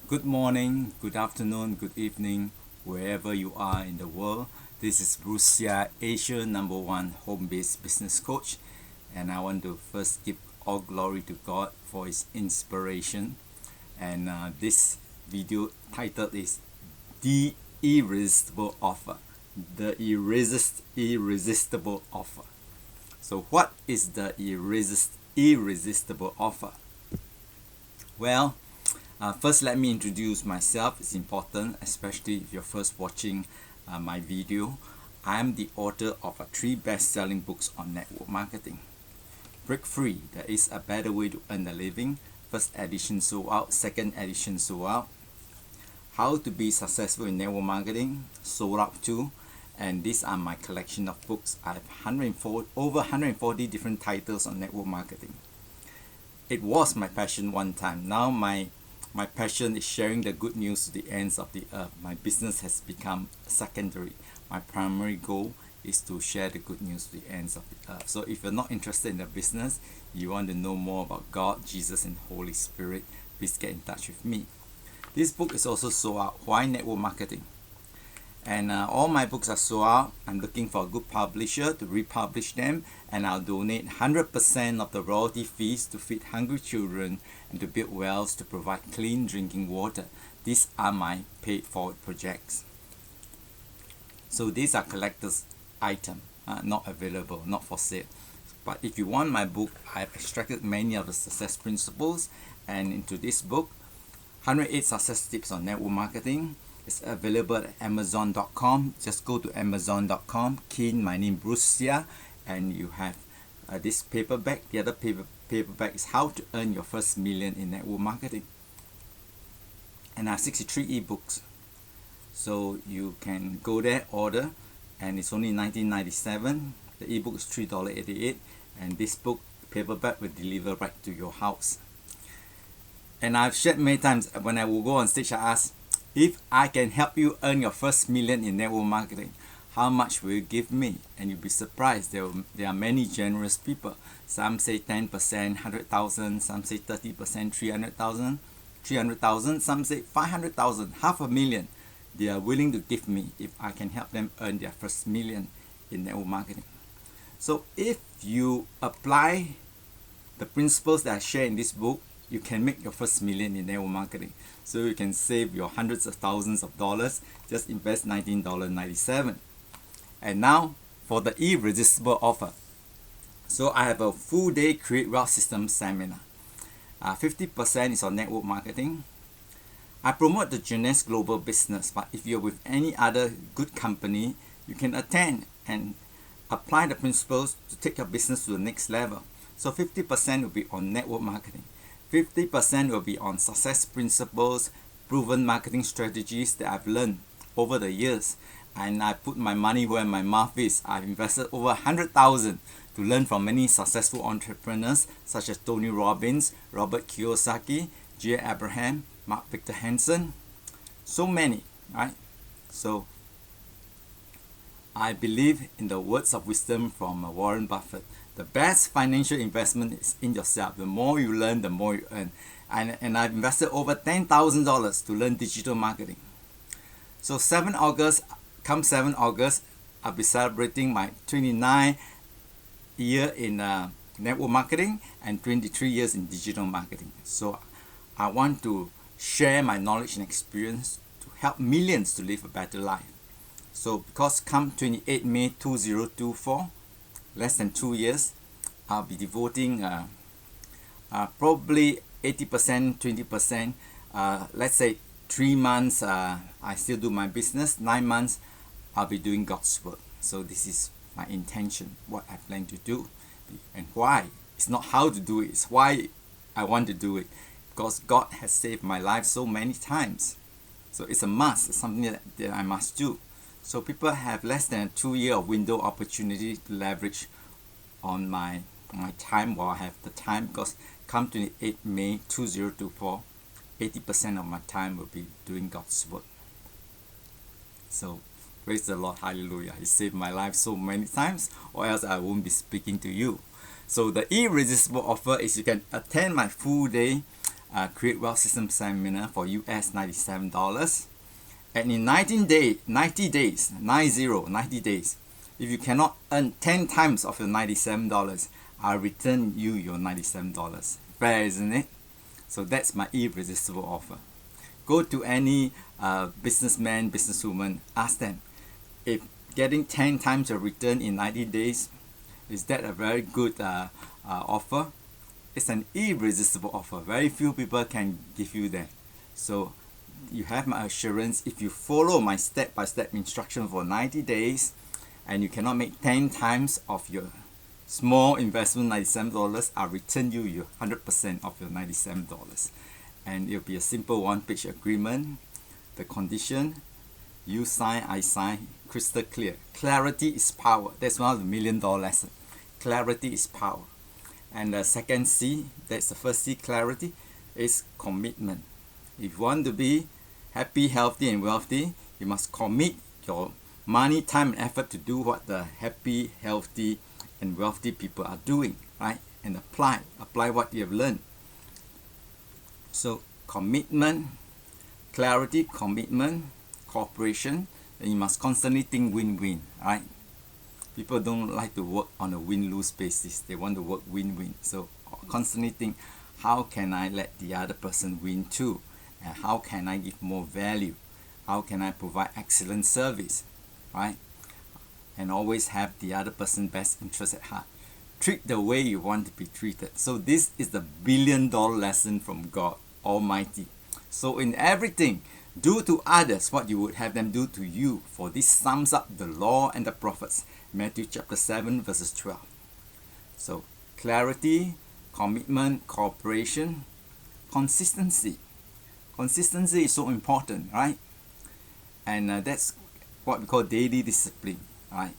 Good morning, good afternoon, good evening, wherever you are in the world. This is Bruce Sia, Asia #1 home-based business coach, and I want to first give all glory to God for His inspiration. And this video title is The Irresistible Offer. The Irresistible Offer. So, what is the irresistible offer? Well, first, let me introduce myself. It's important, especially if you're first watching my video. I'm the author of 3 best-selling books on network marketing. Break Free, There is a Better Way to Earn a Living. First edition sold out, second edition sold out. How to Be Successful in Network Marketing, sold out too. And these are my collection of books. I have over 140 different titles on network marketing. It was my passion one time. Now my passion is sharing the good news to the ends of the earth. My business has become secondary. My primary goal is to share the good news to the ends of the earth. So if you're not interested in the business, you want to know more about God, Jesus, and Holy Spirit, please get in touch with me. This book is also sold out. Why network marketing? And all my books are sold out. I'm looking for a good publisher to republish them, and I'll donate 100% of the royalty fees to feed hungry children and to build wells to provide clean drinking water. These are my paid forward projects. So these are collector's items, not available, not for sale. But if you want my book, I've extracted many of the success principles, and into this book, 108 Success Tips on Network Marketing. It's available at Amazon.com. Just go to Amazon.com, key in my name, Bruce Sia, and you have this paperback. The other paperback is How to Earn Your First Million in Network Marketing. And I have 63 ebooks. So you can go there, order, and it's only $19.97. The ebook is $3.88, and this book, paperback, will deliver right to your house. And I've shared many times when I will go on stage, I ask, if I can help you earn your first million in network marketing, how much will you give me? And you'll be surprised. There are many generous people. Some say 10%, 100,000. Some say 30%, 300,000. Some say 500,000, $500,000. They are willing to give me if I can help them earn their first million in network marketing. So if you apply the principles that I share in this book, you can make your first million in network marketing. So you can save your hundreds of thousands of dollars. Just invest $19.97. And now for the irresistible offer. So I have a full day Create Wealth System seminar. 50% is on network marketing. I promote the Genes Global Business, but if you're with any other good company, you can attend and apply the principles to take your business to the next level. So 50% will be on network marketing. 50% will be on success principles, proven marketing strategies that I've learned over the years. And I put my money where my mouth is. I've invested over 100,000 to learn from many successful entrepreneurs such as Tony Robbins, Robert Kiyosaki, J. Abraham, Mark Victor Hansen. So many, right? So I believe in the words of wisdom from Warren Buffett. The best financial investment is in yourself. The more you learn, the more you earn. And I've invested over $10,000 to learn digital marketing. So 7 August, I'll be celebrating my 29th year in network marketing and 23 years in digital marketing. So I want to share my knowledge and experience to help millions to live a better life. So because come 28 May 2024, less than 2 years, I'll be devoting probably 80%, 20%. Let's say 3 months, I still do my business. 9 months, I'll be doing God's work. So this is my intention, what I plan to do, and why. It's not how to do it, it's why I want to do it. Because God has saved my life so many times. So it's a must, it's something that I must do. So people have less than a 2-year of window opportunity to leverage on my time while I have the time, because come 28 May 2024, 80% of my time will be doing God's work. So praise the Lord, hallelujah. He saved my life so many times, or else I won't be speaking to you. So the irresistible offer is you can attend my full day Create Wealth System Seminar for US $97. And in 90 days, if you cannot earn 10 times of your $97, I'll return you your $97. Fair, isn't it? So that's my irresistible offer. Go to any businessman, businesswoman, ask them if getting 10 times your return in 90 days, is that a very good offer? It's an irresistible offer. Very few people can give you that. So you have my assurance, if you follow my step-by-step instruction for 90 days and you cannot make 10 times of your small investment, $97, I'll return you your 100% of your $97. And it'll be a simple one-page agreement. The condition, you sign, I sign, crystal clear. Clarity is power. That's one of the $1 million lesson. Clarity is power. And the second C, that's the first C, clarity, is commitment. If you want to be happy, healthy, and wealthy, you must commit your money, time, and effort to do what the happy, healthy, and wealthy people are doing, right? And apply what you have learned. So commitment, clarity, commitment, cooperation, and you must constantly think win-win, right? People don't like to work on a win-lose basis. They want to work win-win. So constantly think, how can I let the other person win too? And how can I give more value? How can I provide excellent service, right? And always have the other person's best interest at heart. Treat the way you want to be treated. So this is the $1 billion lesson from God Almighty. So in everything, do to others what you would have them do to you, for this sums up the law and the prophets. Matthew chapter 7 verses 12. So clarity, commitment, cooperation, consistency. Consistency is so important, right? And that's what we call daily discipline, right?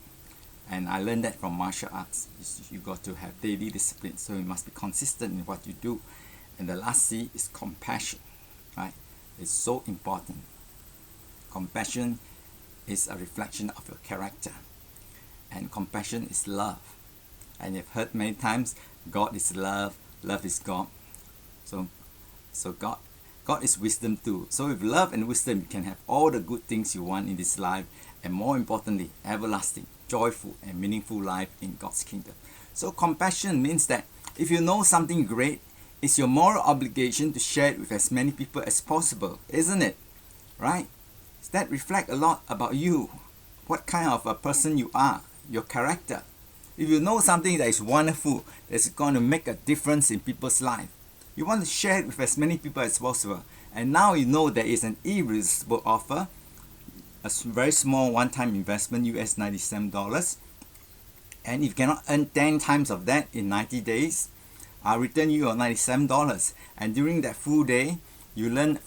And I learned that from martial arts. You got to have daily discipline, so you must be consistent in what you do. And the last C is compassion, right? It's so important. Compassion is a reflection of your character, and compassion is love. And you've heard many times, God is love, love is God. So God is wisdom too. So with love and wisdom, you can have all the good things you want in this life, and more importantly, everlasting, joyful, and meaningful life in God's kingdom. So compassion means that if you know something great, it's your moral obligation to share it with as many people as possible, isn't it? Right? That reflects a lot about you, what kind of a person you are, your character. If you know something that is wonderful, that's going to make a difference in people's life, you want to share it with as many people as possible. And now you know there is an irresistible offer, a very small one-time investment, US $97. And if you cannot earn 10 times of that in 90 days, I'll return you your $97. And during that full day, you learn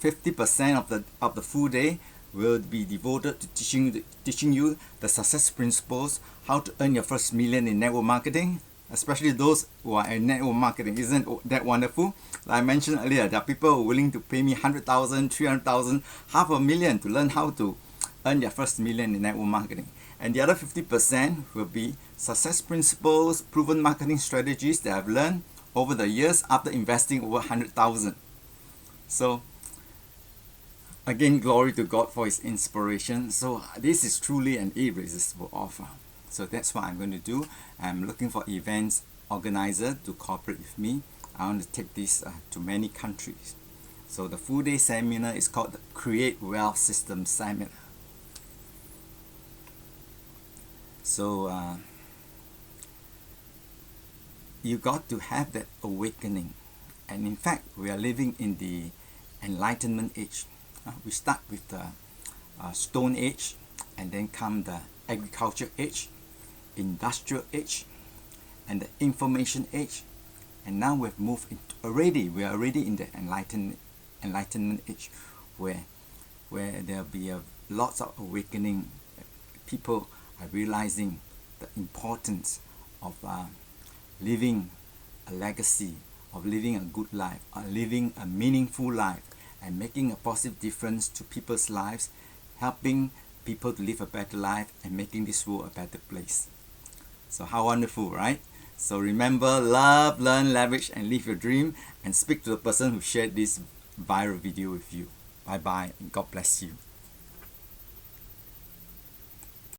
50% of the full day will be devoted to teaching you the success principles, how to earn your first million in network marketing, especially those who are in network marketing. Isn't that wonderful? Like I mentioned earlier, there are people who are willing to pay me $100,000, $300,000, $500,000 to learn how to earn their first million in network marketing. And the other 50% will be success principles, proven marketing strategies that I've learned over the years after investing over $100,000. So again, glory to God for His inspiration. So this is truly an irresistible offer. So that's what I'm going to do. I'm looking for events organizer to cooperate with me. I want to take this to many countries. So the full day seminar is called the Create Wealth System Seminar. So you got to have that awakening. And in fact, we are living in the Enlightenment age. We start with the Stone Age, and then come the Agriculture Age, Industrial Age, and the Information Age. And now we've moved into we are already in the Enlightenment Age, where there'll be lots of awakening. People are realizing the importance of living a legacy, of living a good life, living a meaningful life, and making a positive difference to people's lives, helping people to live a better life, and making this world a better place. So how wonderful, right? So remember, love, learn, leverage, and live your dream, and speak to the person who shared this viral video with you. Bye bye, and God bless you.